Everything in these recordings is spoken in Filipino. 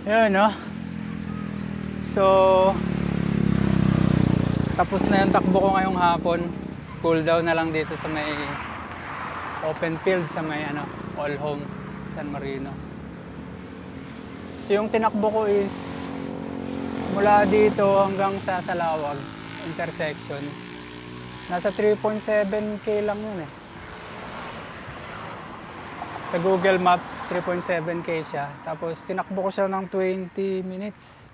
Yun, no? So, tapos na yung takbo ko ngayong hapon. Cool down na lang dito sa may open field, sa may all home San Marino. So yung tinakbo ko is mula dito hanggang sa Salawag intersection. Nasa 3.7k lang yun eh. Sa Google Map 3.7k siya. Tapos tinakbo ko siya ng 20 minutes.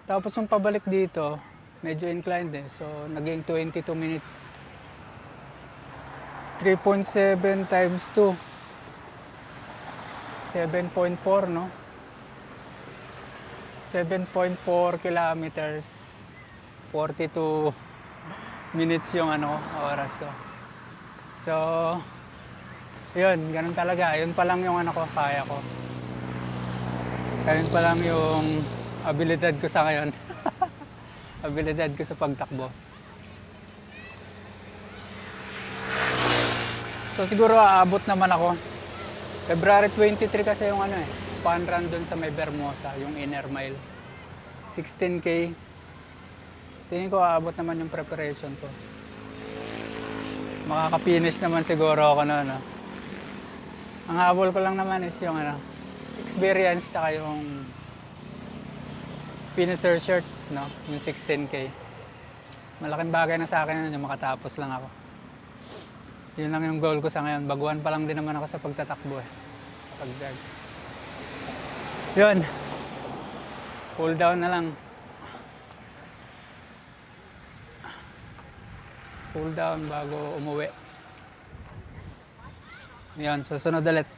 Tapos yung pabalik dito, medyo inclined eh. So naging 22 minutes. 3.7 times 2. 7.4, no? 7.4 kilometers. 42 minutes yung oras ko. So, yun, ganun talaga. Yun pa lang yung kaya ko. Yun pa lang yung abilidad ko sa ngayon. Abilidad ko sa pagtakbo. So, siguro aabot naman ako. February 23 kasi yung fun run dun sa may Bermosa, yung inner mile. 16k. Tingin ko aabot naman yung preparation ko. Makaka-finish naman siguro ako na, no? Ang habol ko lang naman is yung experience tsaka yung finisher shirt, no? Yung 16k. Malaking bagay na sa akin yung makatapos lang ako. Yun lang yung goal ko sa ngayon. Baguhan pa lang din naman ako sa pagtatakbo eh. Pagdag. Yun. Cool down na lang. Cool down bago umuwi. Yun, susunod ulit.